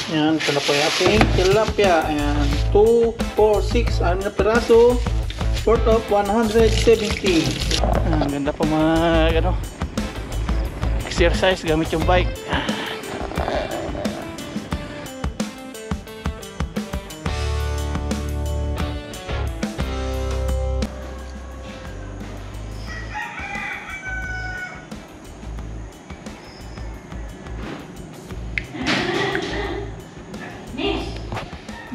Yan, ito na po yung ating tilapia. Ayan, 2, 4, 6, 6 na piraso. Worth of 170. Ang ganda po mga exercise gamit yung bike.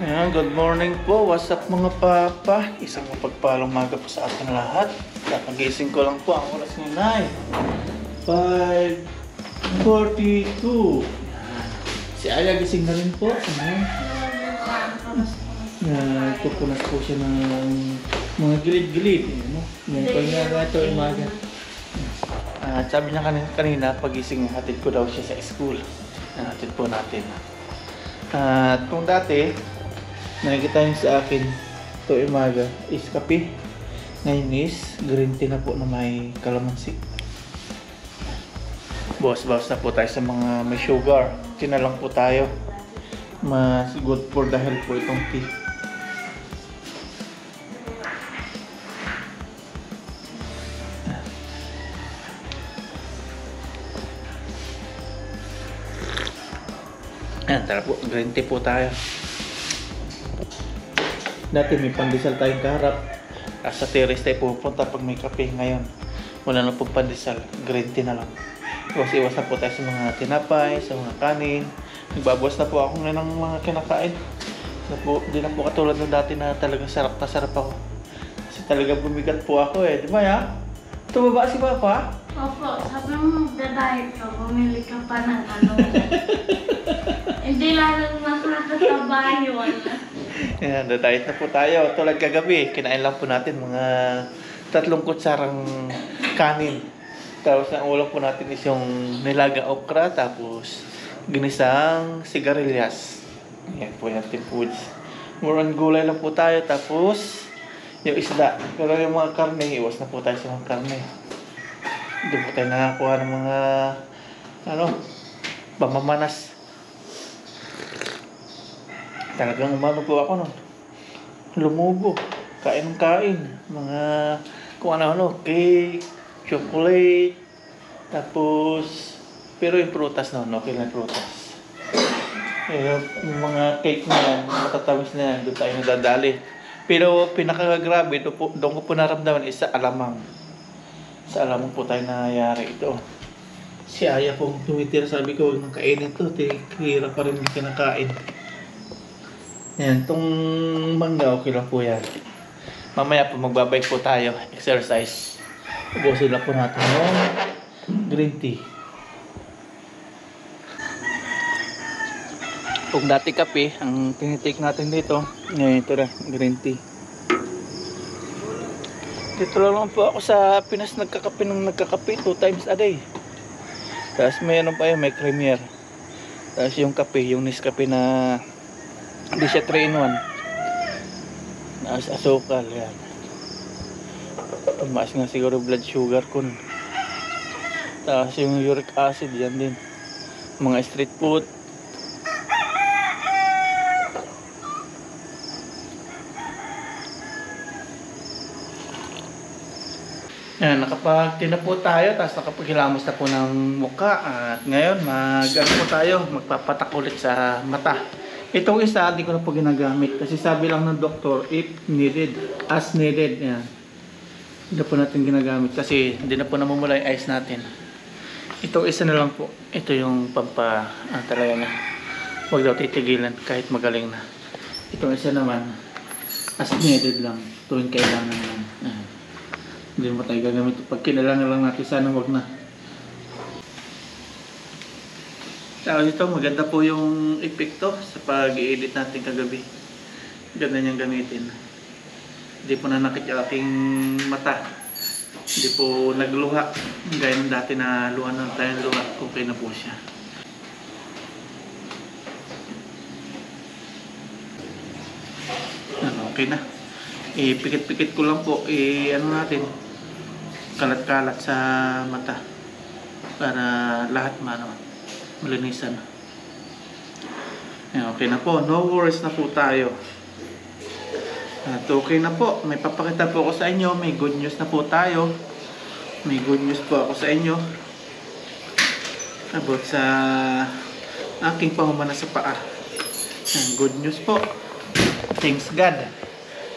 Ayan, good morning po. What's up mga papa? Isang mapagpalang maga po sa ating lahat. Kapagising ko lang po. Ang oras ngayon ay 5:42. Si Aya gising na rin po. Nagpupunas po siya ng mga gilid-gilid. Ngayon pa nga ito ay maga. Sabi niya kanina pagising hatid ko daw siya sa school. Hatid po natin. At kung dati nakikita niyo sa akin ito umaga is kape. Ngayon is green tea na po na may kalamansi. Bawas-bawas na po tayo sa mga may sugar. Tea na lang po tayo. Mas good for the health po itong tea. Ayan, tara po, green tea po tayo. Dati may pandesal tayong kaharap. Sa terrace tayo pupunta pag may kape. Ngayon, wala na pong pandesal. Green tea na lang. Iwas-iwas na po tayo sa mga tinapay, sa mga kanin. Nagbabawas na po ako ngayon ng mga kinakain. Hindi na po katulad ng dati na talagang sarap na sarap ako. Kasi talagang bumigat po ako eh. Di ba ya? Tumaba si Papa? Opo, sabi mo magda-diet ka, bumili ka pa ng Hindi lang nakakataba yun. Yan, diet na po tayo. Tulad kagabi, kinain lang po natin mga 3 kutsarang kanin. Tapos ang ulam po natin is yung nilaga okra, tapos ginisang sigarilyas. Yan po yung ating foods. More on gulay lang po tayo, tapos yung isda. Pero yung mga karne, iwas na po tayo sa mga karne. Doon po tayo nakakuha ng mga pamamanas. Talagang umano po ako nun. Lumubo. Kain ng kain. Mga kung ano-ano. Cake, chocolate. Tapos, pero yung prutas noon. Okay lang prutas. Yung mga cake na yan, matatamis na yan. Doon tayo nadadali. Pero pinakagrabe, doon ko po naramdaman is sa alamang. Sa alamang po tayo nangyayari ito. Si Aya pong tumitira, sabi ko, huwag nang kainin ito. Tira pa rin hindi kinakain. Yan, itong mangga, okay lang po yan. Mamaya po magbabike po tayo, exercise. Ubusin lang po natin yung green tea. Kung dati kape, ang tinitake natin dito, ngayon ito na, green tea. Dito lang po ako sa Pinas nagkakape 2 times a day. Tapos mayroon pa yun, may creamer. Tapos yung kape, yung Nescafe na hindi siya 3-in-1. Tapos asukal, yan. Tumaas nga siguro blood sugar ko. Tapos yung uric acid, yan din. Mga street food. Yan, nakapagtina po tayo, tapos nakapaghilamos na po ng mukha. At ngayon, magpapatak ulit sa mata. Itong isa, hindi ko na po ginagamit. Kasi sabi lang ng doktor, if needed, as needed. Yan. Hindi na po natin ginagamit. Kasi hindi na po namumula yung eyes natin. Itong isa na lang po. Ito yung talaga na. Huwag daw titigilan kahit magaling na. Itong isa naman, as needed lang. Tuwing kailangan lang. Yan. Hindi mo tayo gagamit. Pag kailangan lang natin, sana huwag na. Tapos ito, maganda po yung epekto sa pag-i-edit natin kagabi. Ganda niyang gamitin. Hindi po nanakit yung aking mata. Hindi po nagluha. Gaya ng dati na luha na tayong luha. Okay na po siya. Okay na. Pikit-pikit ko lang po. Natin. Kalat-kalat sa mata. Para lahat malinisan. Ayan, okay na po. No worries na po tayo. At okay na po. May papakita po ako sa inyo. May good news na po tayo. May good news po ako sa inyo. About sa aking pamumana sa paa. Ayan, good news po. Thanks God.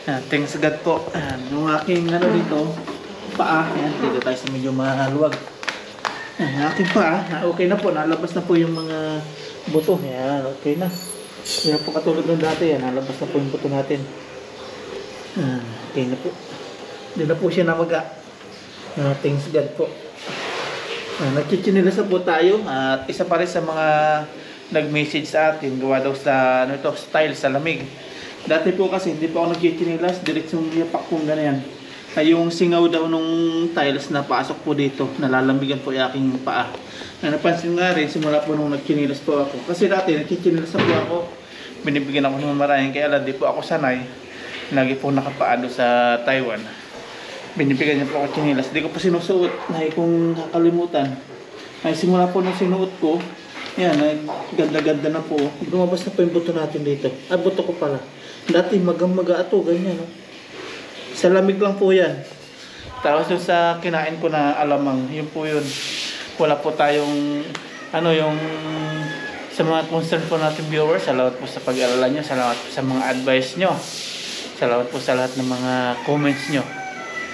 Ayan, thanks God po. Ayan, yung aking ano dito, paa. Ayan, dito tayo sa medyo maluwag. Ayan, aking paa. Okay na po. Nalabas na po yung mga buto. Ayan, okay na. Hindi na po katulad ng dati. Ayan, nalabas na po yung buto natin. Okay na po. Hindi na po siya namaga. Thanks God po. Nagchichinilas na po tayo. At isa pa rin sa mga nag-message sa atin. Gawa daw sa ano ito, style sa lamig. Dati po kasi hindi po ako nagchichinilas. Diretsong yapak po ganyan. Ay yung singaw daw nung tiles na pasok po dito. Nalalamigan po yung aking paa. Napansin nga rin simula po nung nagchinilas po ako. Kasi dati nagchichinilas na po ako. Binibigyan ako ng maraming kaya lang di po ako sanay. Lagi po nakapaado sa Taiwan. Binibigyan niya po ako chinilas. Di ko pa sinusuot. Ay kung nakalimutan. Ay simula po nung sinuot ko. Yan, ganda-ganda na po. Lumabas na po yung buto natin dito. Ah, buto ko pala. Dati magang-maga ito. Ganyan, no? Sa lamig lang po yan. Tapos yung sa kinain ko na alamang. Yun po yun. Wala po tayong ano yung sa mga concern po natin viewers. Salamat po sa pag-alala nyo. Salamat po sa mga advice nyo. Salamat po sa lahat ng mga comments nyo.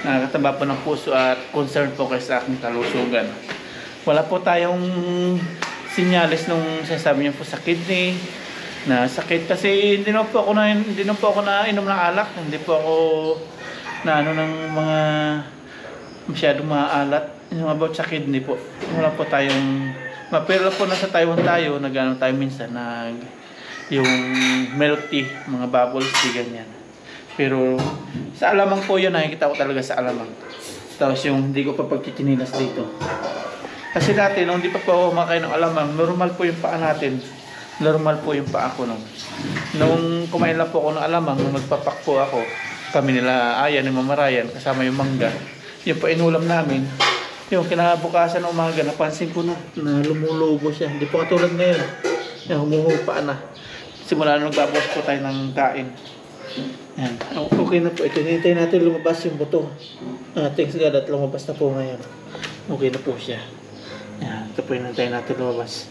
Nakakataba po ng puso at concern po kayo sa aking kalusugan. Wala po tayong sinyalis nung sasabi niyo po sa kidney na sakit kasi hindi na po ako nainom ng alak. Hindi po ako na ano ng mga masyadong maalat. Yung about sa kidney po. Wala po tayong pero po nasa Taiwan tayo, nag-ano tayo minsan yung milk tea, mga bubble tea ganyan. Pero sa alamang po yun, nakikita ko talaga sa alamang. Tapos yung hindi ko pa pagchichinilas dito. Kasi dati, nung hindi pa po ako makain ng alamang, normal po yung paa natin. Normal po yung paa ko nung. Nung kumain lang po ako ng alamang, nung nagpapak po ako, kami nila Ayan, ni Mama Ryan, kasama yung mangga. Yung pa inulam namin. Yung kinabukasan ng umaga, napansin ko na lumulubo siya. Hindi po katulad ngayon. Yung humuhupa na. Simula nung nagbabawas po tayo ng kain. Yan. Okay na po. Ito, hinihintay natin lumabas yung buto. Thanks God at lumabas na po ngayon. Okay na po siya. Yan. Ito po hinihintay natin lumabas.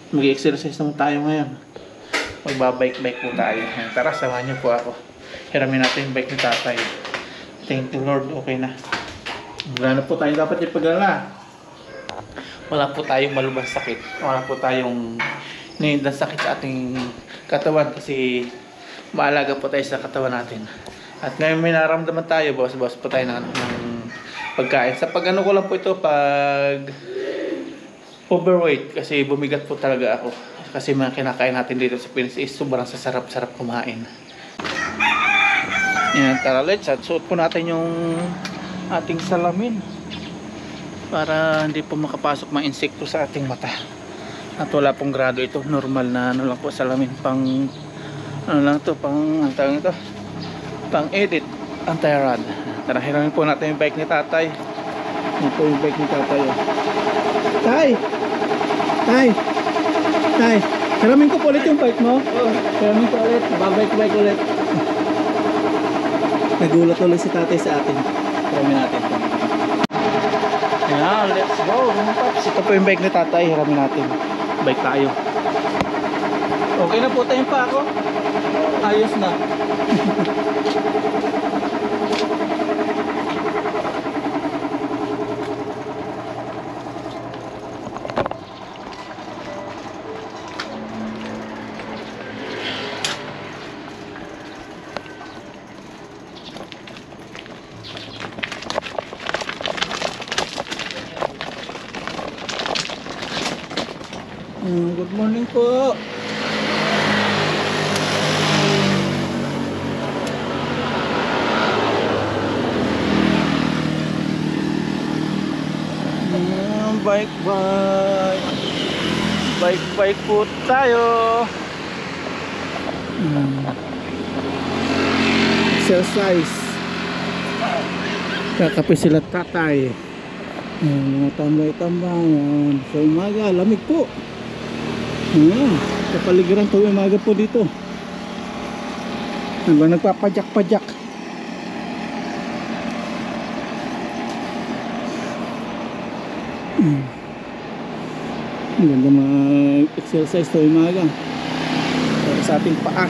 Mag-exercise naman tayo ngayon. Magbabike-bike po tayo. Yan. Tara, samahan niyo po ako. Hiramin natin yung bike ni tatay. Thank you Lord. Okay na. Wala na po tayo dapat ipag-alala. Wala po tayong malubhang sakit. Wala po tayong nindang sakit sa ating katawan kasi maalaga po tayo sa katawan natin. At ngayon may naramdaman tayo, bawas-bawas po tayo ng pagkain. Sa pag-ano ko lang po ito, pag overweight, kasi bumigat po talaga ako. Kasi mga kinakain natin dito sa Pinas is sobrang sasarap-sarap kumain. Yan, tara let's at suot po natin yung ating salamin para hindi po makapasok mga insekto sa ating mata. At wala pong grado ito, normal na ano lang po salamin pang ano lang to, pang edit anti-rad. Tara, hiramin po natin yung bike ni tatay. Ito po yung bike ni tatay. Tay! Hiramin ko po ulit yung bike mo. Hiramin ko ulit, babike ulit. Nagulat ulit si tatay sa atin. Hiramin natin po. Ayan, let's go mga paps. Ito po yung bike ni tatay, hiramin natin. Bike tayo. Okay na po tayong pa ako. Ayos na. Good morning po. Bike po tayo. Exercise. Kakape sila tatay. Mga tambay-tambayan. Sa umaga, lamig po. Kapaligiran tuwing umaga po dito. Hanggang nagpapadyak-padyak. Ang ganda mag-exercise tuwing umaga para sa ating paa.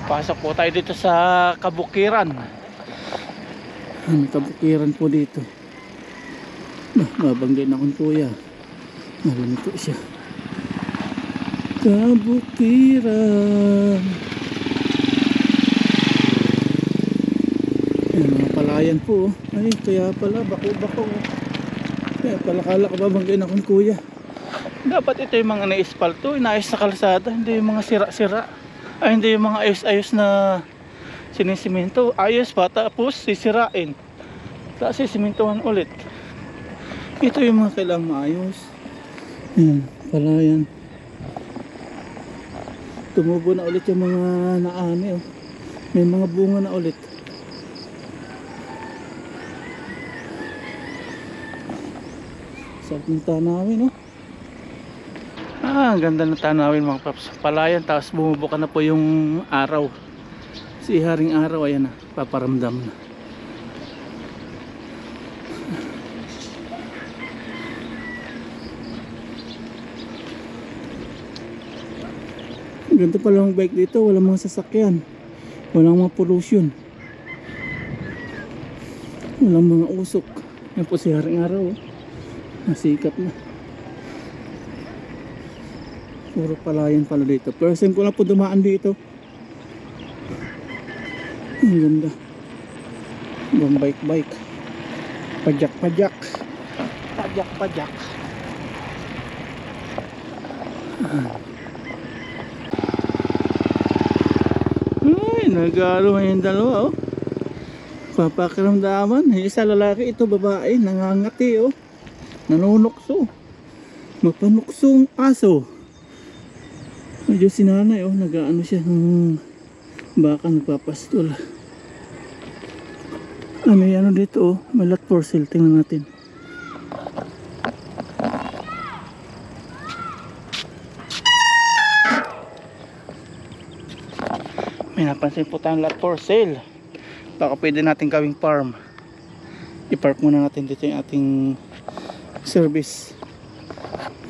Pasok po tayo dito sa kabukiran. May kabukiran po dito. Babanggain akong kuya. Malamig po siya. Kabukiran. Ayan, mga palayan po. Ay, kaya pala, bako-bako. Kaya pala kala ko babanggain akong kuya. Dapat ito yung mga na-espalto, inaayos na kalsada, hindi yung mga sira-sira. Ay, hindi yung mga ayos-ayos na sinisimento. Ayos pa, tapos sisirain. Tapos sisimentohan ulit. Ito yung mga kailangang maayos. Ayan, palayan. Tumubo na ulit yung mga naani, oh. May mga bunga na ulit. Sarap ng tanawin, oh. Ang ganda ng tanawin mga paps. Palayan, tapos bumubuka na po yung araw. Si Haring Araw, ayan na, paparamdam na. Ganito pala ang bike dito, walang mga sasakyan, walang mga pollution, walang mga usok. Yan po si Haring Araw, oh. Nasikap na. Puro palayan pala dito. First time ko na po dumaan dito. Ang ganda. Ibang bike. Pajak. Ay, nag-aaruhan yung dalawa, oh. Papakiramdaman. Isa lalaki, ito babae. Nangangati, oh. Nanunukso. Mapanuksong aso. Medyo si nanay, oh, nag-ano siya ng baka, nagpapastol. May ano dito, oh, may lot for sale. Tingnan natin. May napansin po tayong lot for sale. Baka pwede natin gawing farm. I-park muna natin dito yung ating service.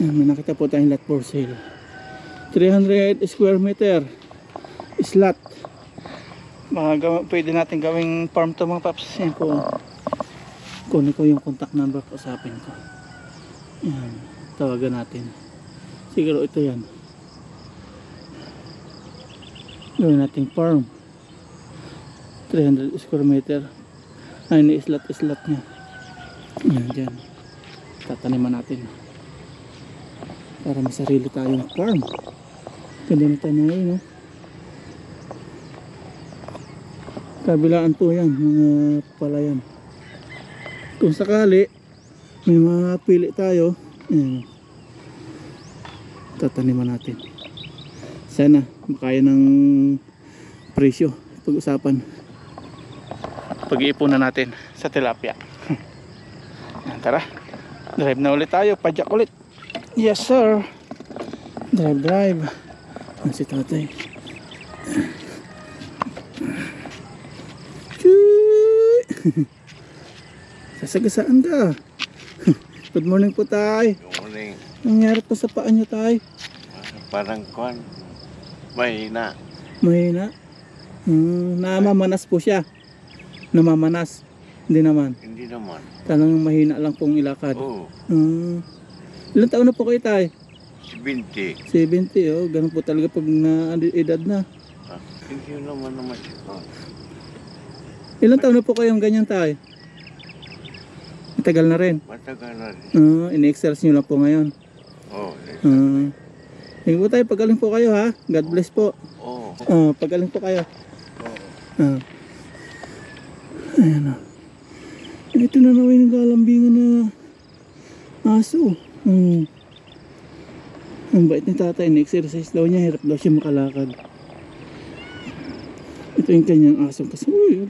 May nakita po tayong lot for sale. 300 square meter slot. Pwede natin gawing farm to mga paps. Yan po. Kunin ko yung contact number, usapin ko. Yan, tawagan natin. Siguro ito yan. Gawin natin farm. 300 square meter. Ay, slot niya. Yan dyan. Tataniman natin para may sarili tayong farm. Ganda na tanay, no? Kabilaan po yan, mga palayan. Kung sakali may mga pili tayo, ayan, tataniman natin. Sana makaya ng presyo. Pag-usapan, Pag-iipunan natin sa tilapia. Tara, drive na ulit tayo. Padyak ulit. yes sir. Drive. Ano si tatay? Sasagasaan ka. Good morning po, tay. Good morning. Nangyari po sa paa niyo, tay? Parang kwan. Mahina. Mahina. Namamanas po siya. Namamanas. Hindi naman. Hindi naman. Talagang mahina lang pong ilakad. Oo. Ilang taon na po kayo, tay? 70. 70, oh. Ganun po talaga pag na-edad na. Hindi naman siya. Ilang taon na po kayong ganyan, tay? Matagal na rin. Matagal na rin. Ini-exercise nyo lang po ngayon. Oo. Sige po tayo, pagaling po kayo, ha? God bless po. Oo. Pagaling po kayo. Oo. Ayan, ito na nawin ng galambingan na aso. Ang bait ni tatay, na-exercise daw niya, hirap daw siya makalakad. Ito yung kanyang asong kasi, uy,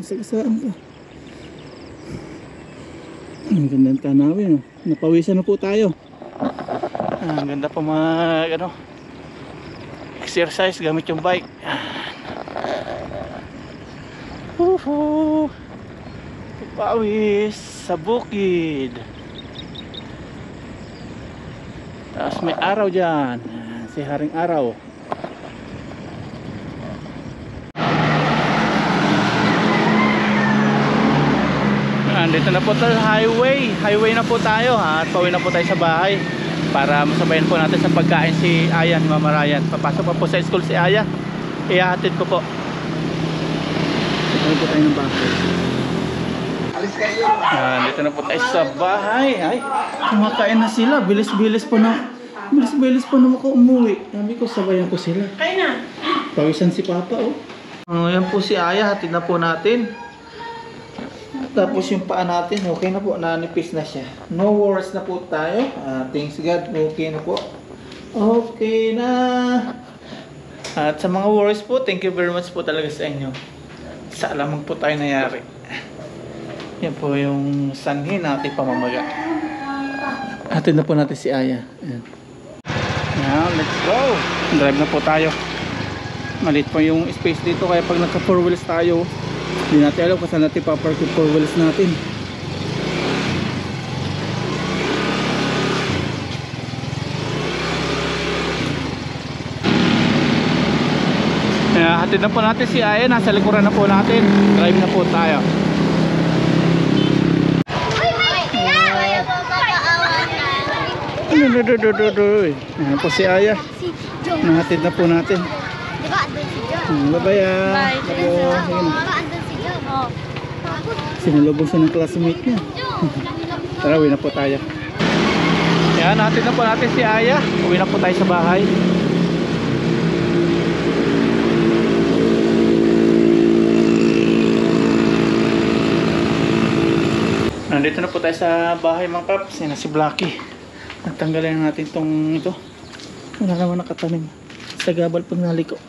masagasaan ka. Ang gandang tanawin, oh. Napawisan na po tayo. Ang ganda pa ano, exercise gamit yung bike. Woohoo! Pawis sa bukid. Tapos may araw dyan. Si Haring Araw. Dito na po tayo highway na po tayo at pauwi na po tayo sa bahay para masabayan po natin sa pagkain si Aya, Mama Ryan. Papasok pa po sa school si Aya, ihahatid ko po. Dito po tayo ng bahay. Dito na po tayo sa bahay. Ay, kumakain na sila, bilis-bilis po na ako umuwi. Sabi ko sabayan ko sila. Kain na. Pawisan si Papa, oh. Yan po si Aya, hatid na po natin. Tapos yung paa natin, okay na po, nanipis na siya. No worries na po tayo. Thanks God, okay na po. Okay na. At sa mga worries po, thank you very much po talaga sa inyo. Sa lamang po tayo nangyari. Yan po yung sanhi natin pamamaga. Hatid na po natin si Aya. Ayan. Now, let's go. Drive na po tayo. Malit po yung space dito, kaya pag nagka 4 wheels tayo, hindi natin alam kung saan natin papark yung 4 wheels natin. Hatid na po natin si Aya, nasa likuran na po natin. Drive na po tayo. Ayan po si Aya. Nahatid na po natin. Bye-bye. Sinalubong siya ng classmate niya. Tara, uwi na po tayo. Yan, natin na po natin si Aya. Uwi na po tayo sa bahay. Nandito na po tayo sa bahay mga paps. Yan na si Blacky. Natanggalin natin itong ito. Wala naman nakatanim. Sa gabal pag naliko.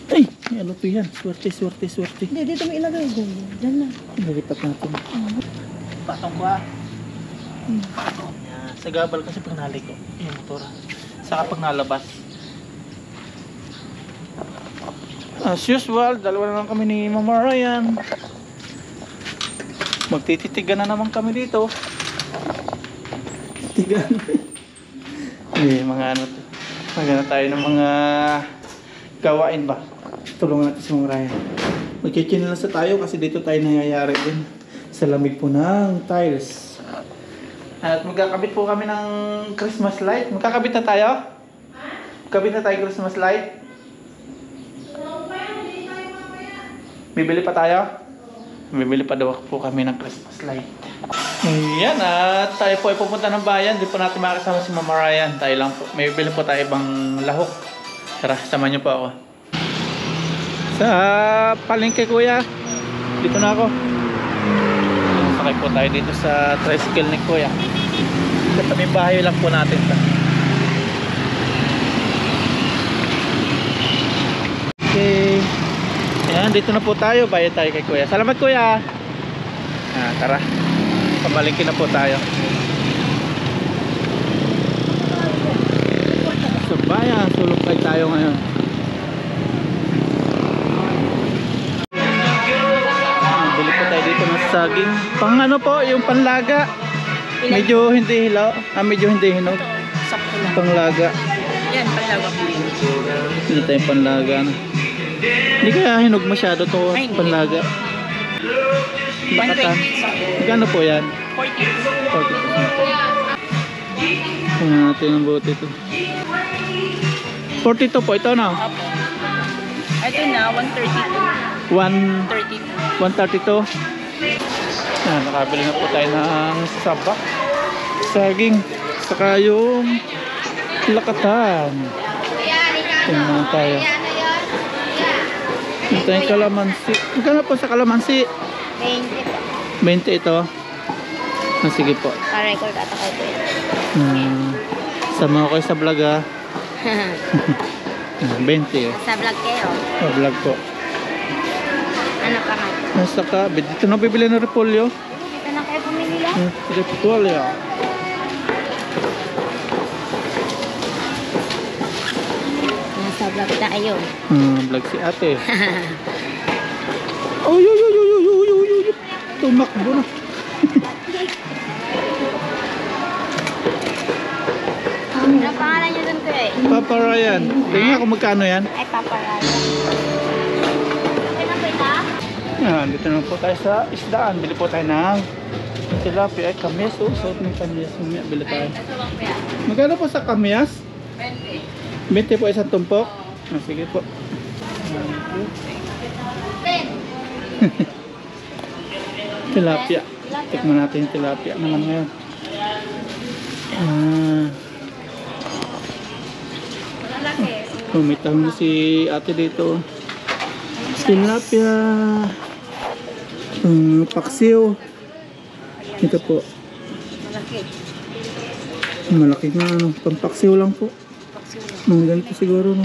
Ay! May ano po yan. Swerte. Hindi, dito may ilagay. Diyan na. Nalipat natin. Patong ko yan. Sa gabal kasi pag naliko. Yung motor. Saka pag nalabas. As usual, dalawa na lang kami ni Mama Ryan. Magtititigan na naman kami dito. Tigan. Mga ano to. Magana tayo ng mga gawain ba. Tulungan natin si Mama Ryan. Magkichinilasa tayo kasi dito tayo nangyayari din. Sa lamig po ng tiles. At magkakabit po kami ng Christmas light. Magkakabit na tayo? Magkakabit na tayo Christmas light? Bibili pa tayo? Bibili pa daw po kami ng Christmas light. Ayan, at tayo po ay pupunta ng bayan. Di po natin makasama si Mama Ryan. Tayo lang po. May bibili po tayo ibang lahok. Tara, samahan niyo po ako. Sa palengke kuya. Dito na ako. Sakay po tayo dito sa tricycle ni kuya. Sa tabi bahay lang po natin. Okay. Ayan, dito na po tayo. Bayad tayo kay kuya. Salamat kuya. Tara. Pamalingkin na po tayo. Sa bayan, sulukay tayo ngayon. Bili po tayo dito ng saging. Pang ano po, yung panlaga. Medyo hindi hilaw. Medyo hindi hinog. Sakto lang. Panglaga. Yan, panlaga po yun. Hindi tayo panlaga na. Hindi kaya hinog masyado to panlaga. Bakatan. Magkano po yan? 40. 40. Kung natin ang buti ito. 42 po ito na. Opo. Ito na, 132. 132. 132. Nakabili na po tayo ng sabak, saging, saka yung lakatan. Tingnan tayo. Ito yung kalamansi. Magkano po sa kalamansi? 20 po. 20 ito. Sige po. Pa-record at ako po yan. Sama ko kayo sa vlog ha. 20 Sa vlog kayo. Vlog po. Ano pa nga? Nasa ka, dito na bibili ng repolyo. Dito na kayo pumili lang. Repolyo. Vlog tayo. Vlog si ate. Oh, yo. Tumakbo na. Ano pangalan niyo dun, kuya? Papa Ryan. Tingnan kung magkano yan. Ay, paparaya. Ano ba ita? Dito na po tayo sa isdaan. Bili po tayo ng tilapia. Ay, kamyas. Suot ng kamyas. Bili tayo. Magkano po sa kamyas? 20. 20 po isang tumpok? Sige po. Tilapia. Tikman natin yung tilapia naman ngayon. May tahong na si ate dito. Tilapia. Paksiw. Ito po. Malaki nga ano. Pampaksiw lang po. Mga ganito siguro no.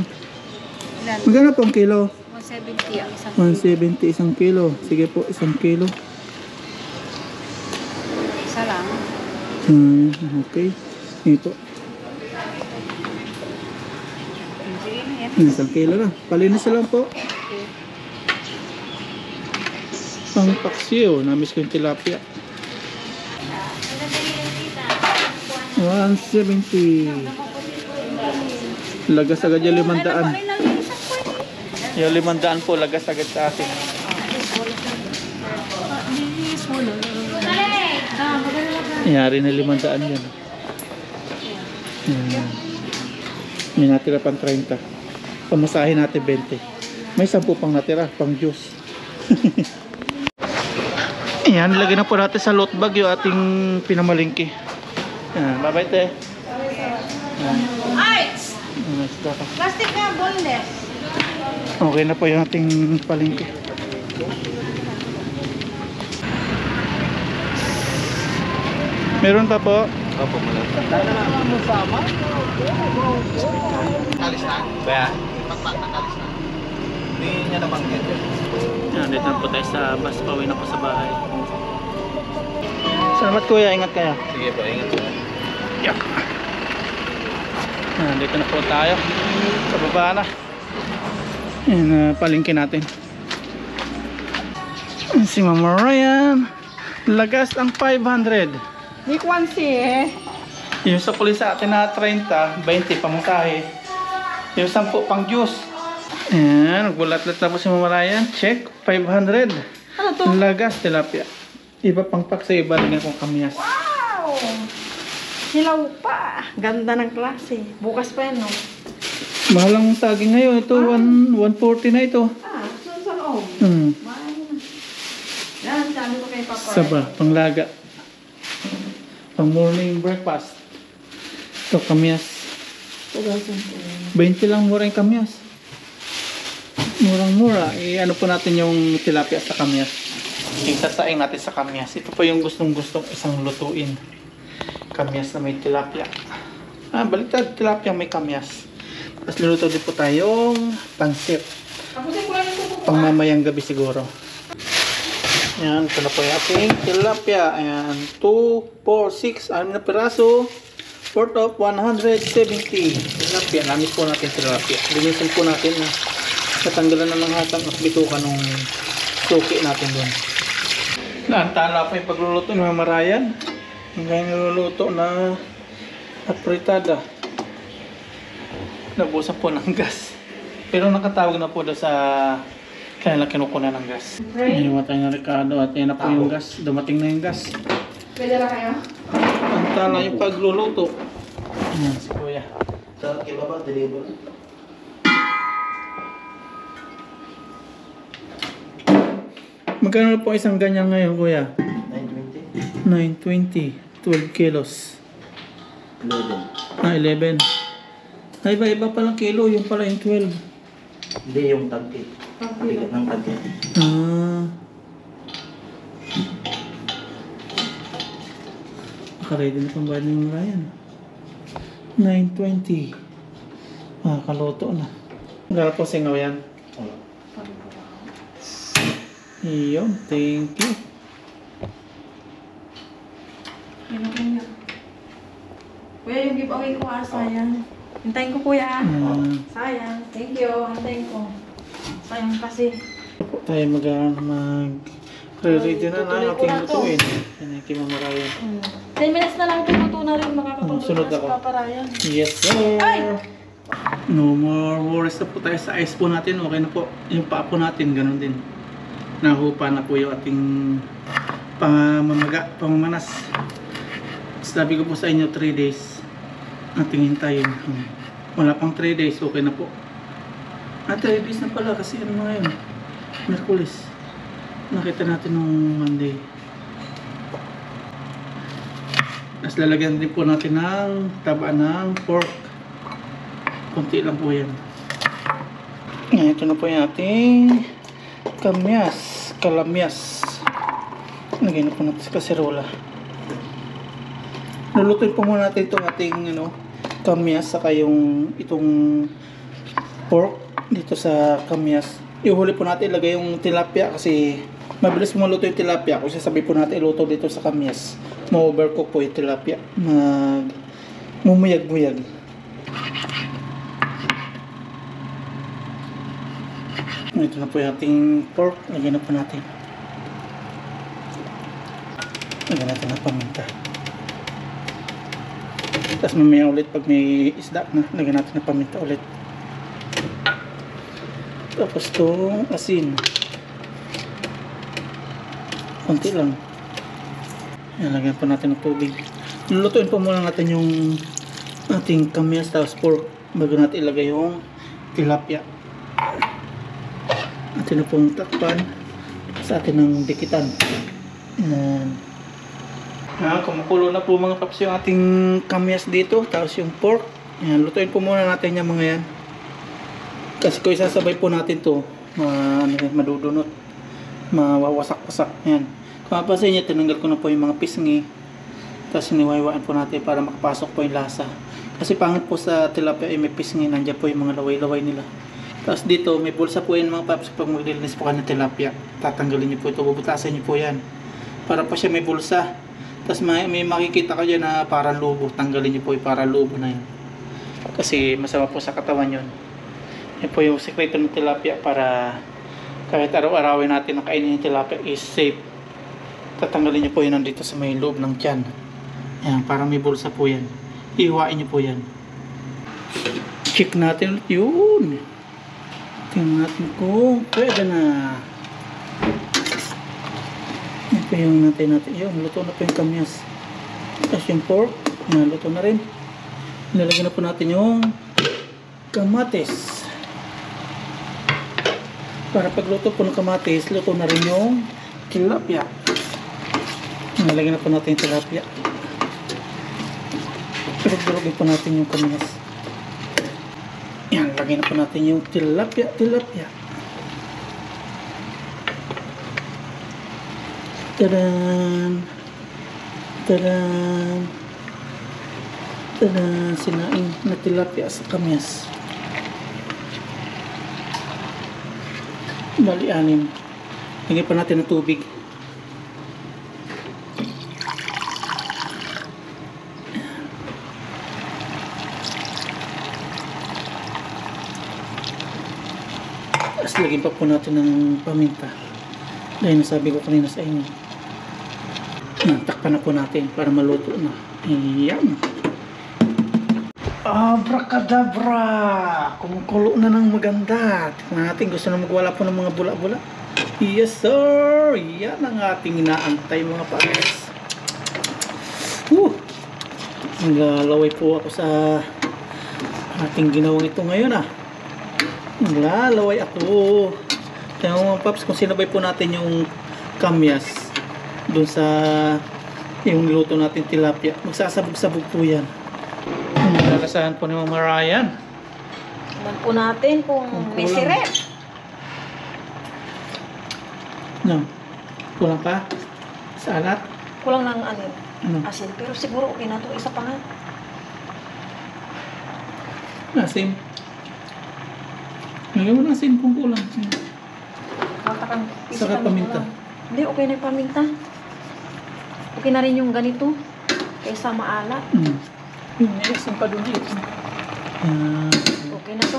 Magkano po ang kilo? 170 ang isang 170 isang kilo. Sige po, isang kilo. isa lang. Okay. Ito. Sige na yan. Isang kilo na. Palinis lang po. Pang paksiw. Namiss ko yung tilapia. 170. Lagas agad yung 500. Yung 500 po, lagas agad sa atin. Yari na 500 yan. May natira pang 30. Pamasahin natin 20. May 10 pang natira, pang juice. Ayan, lagyan na po natin sa load bag yung ating pinamalingki. Ayan, bye-bye te. Arts! Plastic na, boneless. Okay na po yung ating palingki. Meron pa po. Opo, malaki. Kalis na? Kaya? Pagpatakalis na. Hindi niya nabanggit. Yan, dito na po tayo sa bus. Pauwi na po sa bahay. Salamat kuya, ingat kayo. Sige po, ingat po. Yeah. Yan, dito na po tayo. Sa baba na. Yan, palingki natin. Si Mama Ryan. Lagas ang 500. Di kwansi eh. Yung sa pulis sa atin na 30, 20 pamasahe. Yung 10 pang juice. Ayan, nagbulat-lat na po si Mama Ryan. Check, 500. Ano to? Lagas, tilapia. Iba pang pack sa iba, lagyan kong kamyas. Wow! Hilaw pa. Ganda ng klase. Bukas pa yan, no? Mahal ang saging ngayon. Ito, 140 na ito. Ah, sun sa loob. Mahal na. Yan, sabi ko kay Papa. Saba, panglaga. Pang morning breakfast. Ito, kamyas. 20 lang mura yung kamyas. Murang-mura. Ano po natin yung tilapia sa kamyas. Isasaing natin sa kamyas. Ito po yung gustong-gustong isang lutuin. Kamyas na may tilapia. Baliktad, tilapia may kamyas. Tapos luluto din po tayong pansit. Pang mamayang gabi siguro. Ayan, ito na po yung ating tilapia. Ayan, 2, 4, 6, 6 na piraso. Worth of 170. Tilapia, namin po natin tilapia. Linisin po natin na natanggalan na ng hatang at bituka nung suki natin doon. Naantala pa yung pagluluto ng Mama Ryan. Hanggang niluluto na apritada. Nabusan po ng gas. Pero nakatawag na po doon sa kanila kinukunan ng gas. Iniwatay na Ricardo at yan na po yung gas. Dumating na yung gas. Pwede na kayo? Antala yung pagluluto. Ayan si Kuya. Sa kibaba, deliver. Magkano po isang ganyan ngayon, Kuya? 920. 920. 12 kilos. 11. 11. Ay, iba-iba palang kilo. Yung pala yung 12. Hindi yung tangke. Bigat ng tangke. Naka-ready na pang bayad ng Ryan. 920. Kaloto na. Gara po singaw yan. Iyon, thank you. Kuya, yung giveaway ko asa yan. Hintayin ko kuya. Ayan. Sayang. Thank you. Hintayin ko. Sayang kasi. Tayo mag-ready na Tutuloy na ko ating na to. lutuin. Yan ang kay Mama Ryan. 10 minutes na lang ito. Luto na rin. Makakapagluto Sunod na si ako. Papa Ryan. Yes, sir! Ay! No more worries na po tayo sa ice po natin. Okay na po. Yung paa po natin, ganun din. Nahupa na po yung ating pamamanas. Sabi ko po sa inyo, 3 days ating hintayin. Wala pang 3 days, okay na po. 3 days na pala kasi ano na ngayon, Merkulis. Nakita natin nung Monday. Tapos lalagyan din po natin ng taba ng pork. Kunti lang po yan. Ngayon, ito na po yung ating kalamyas. Lagyan na po natin sa kaserola. Lulutuin po muna natin itong ating kamyas saka itong pork dito sa kamyas. Ihuli po natin ilagay yung tilapia kasi mabilis maluto yung tilapia. Kung sasabi po natin iluto dito sa kamyas, ma-overcook po yung tilapia. Mumuyag-muyag. Ito na po yung ating pork. Lagyan na po natin. Lagyan natin ng paminta. Tapos mamaya ulit pag may isda na, lagyan natin ng paminta ulit. Tapos itong asin. Konti lang. Yan, lagyan po natin ng tubig. Lulutuin po muna natin yung ating kamyas tapos pork bago natin ilagay yung tilapia. Atin na pong takpan sa atin ng dikitan. Yan. Kumukulo na po mga paps yung ating kamyas dito. Tapos yung pork. Yan, lutuin po muna natin yung mga yan. Kasi kung isasabay po natin to madudunot. Mawawasak-wasak. Yan. Kung mapasin nyo, tinanggal ko na po yung mga pisngi. Tapos niwaywaan po natin para makapasok po yung lasa. Kasi pangit po sa tilapia ay may pisngi. Nandiyan po yung mga laway-laway nila. Tapos dito, may bulsa po yan mga paps. Pag maglilinis po ka ng tilapia, tatanggalin nyo po ito. Bubutasan nyo po yan. Para po siya may bulsa. Tapos may makikita ka dyan na parang lubo. Tanggalin nyo po yung parang lubo na yun. Kasi masama po sa katawan yun. Yan po yung sekreto ng tilapia para kahit araw-arawin natin na kainin yung tilapia is safe. Tatanggalin nyo po yun nandito sa may loob ng tiyan. Yan, parang may bulsa po yan. Ihiwain nyo po yan. Check natin ulit yun. Tingnan natin kung pwede na. Yan po yung natin. Yun, luto na po yung kamyas. Tapos yung pork, luto na rin. Nilalagyan na po natin yung kamatis. Para pagluto po ng kamatis, luto na rin yung tilapia. Nilalagyan na po natin yung tilapia. Durug-durugin po natin yung kamyas. Yan, lagyan na po natin yung tilapia. Tadan! Tadan! Tadan! Sinaing na tilapia sa kamyas. Bali, 6. Lagyan pa natin ng tubig. Tapos lagyan pa po natin ng paminta. Dahil nasabi ko kanina sa inyo. Takpan na po natin para maluto na. Ayan. Abracadabra! Kumukulo na ng maganda. Tingnan natin, gusto na magwala po ng mga bula-bula. Yes sir! Yan ang ating inaantay mga pares. Naglalaway po ako sa ating ginawang ito ngayon Naglalaway ako. Kaya mga paps, kung sinabay po natin yung kamyas dun sa yung niluto natin tilapia, magsasabog-sabog po yan. Lalasahan po ni Mama Ryan. Tignan po natin kung may kulang. siret. No. Kulang pa? Sa alat? Kulang ng Ano? asin. Pero siguro okay na to. Isa pa nga. Asin. Lagyan mo ng asin kung kulang. Matakang Saka paminta. Hindi, okay na yung paminta. Okay na rin yung ganito. Kaysa maalat. Yun, may asin pa doon dito. Yan. Okay na to.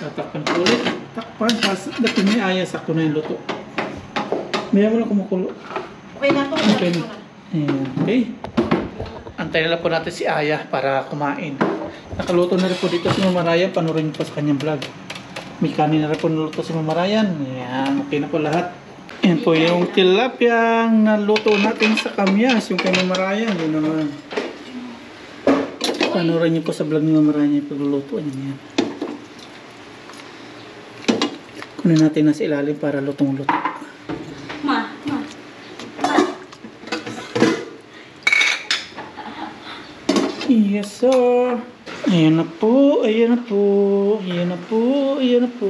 Tatakpan ko ulit. Takpan. Dating may aya, sakto na yung luto. Maya mo lang kumukulo. Okay na to. Okay na. Ayan. Okay. Antayin na lang po natin si Aya para kumain. Nakaluto na rin po dito si Mama Ryan. Panurin niyo po sa kanyang vlog. May kanin na rin po naluto si Mama Ryan. Ayan. Okay na po lahat. Yan po yung tilapyang naluto natin sa kamyas. Yung kay Mama Ryan. Yun naman. Panurin niyo po sa vlog ni Mama Ryan yung pagluluto. Yan. Kunin natin na sa ilalim para lutong-luto. Ma. Yes, sir. Ayan na po, ayan na po, ayan na po, ayan na po.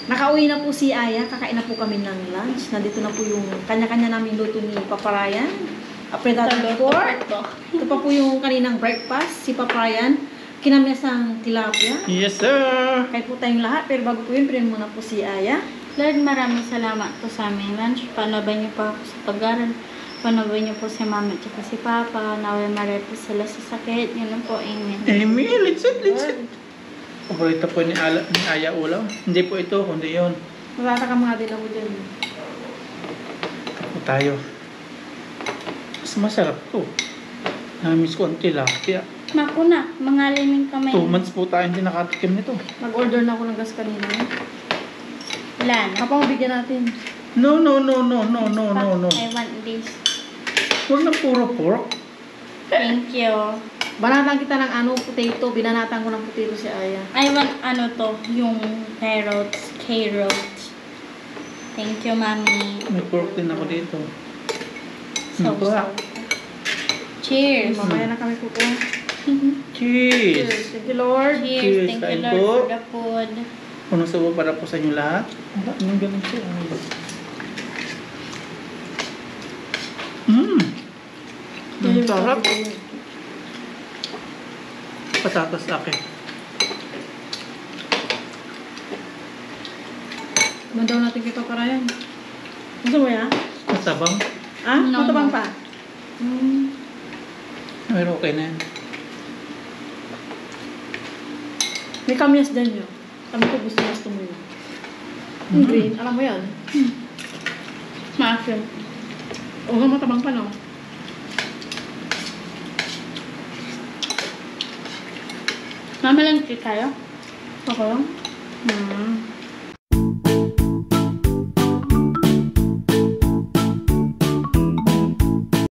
Nakauwi na po si Aya. Kakain na po kami ng lunch. Nandito na po yung kanya-kanya namin luto ni Papa Ryan. Apretada pork. Ito pa po yung kaninang breakfast. Si Papa Ryan, kinamyasang tilapia. Yes, sir. Kahit po tayong lahat. Pero bago po yun, pirin muna po si Aya. Lord, maraming salamat po sa aming lunch. Panabay niyo po ako sa pag-aaral. Panabay niyo po si Mama at saka si Papa. Naway maray po sila sa sakit. Yun lang po. Amen. Amy, litsit. Paborito po ni Aya ulam. Hindi po ito, kundi yun. Magtaka mga din ako dyan. Ito tayo. Mas masarap to. Namiss ko ang tilapia. Maku na, mga liming kamay. 2 months po tayo hindi nakatikim nito. Nag-order na ako ng gas kanina. Wala na. Kapag bigyan natin. No. I want this. Huwag na puro pork. Thank you. Banatan kita ng potato. Binanatan ko ng potato si Aya. I want to, yung carrots. Thank you, Mami. May pork din ako dito. So. Cheers. Mamaya na kami kukuha. Cheers! Thank you, Lord. Cheers. Thank you, Kain Lord, po. for the food. Unang subo para po sa inyo lahat. Anong ganun siya? Ang sarap. Patatas akin. Mandaw natin kay Papa Ryan. Gusto mo yan? Matabang. Ah? No, Matabang no. pa? Pero okay na yan. May kamyas din yun. Kami ko gusto mo yun. Yung green, alam mo yan? Mushroom. Oo nga, matabang pa, no? Mama lang tayo. Ako lang? Hmm.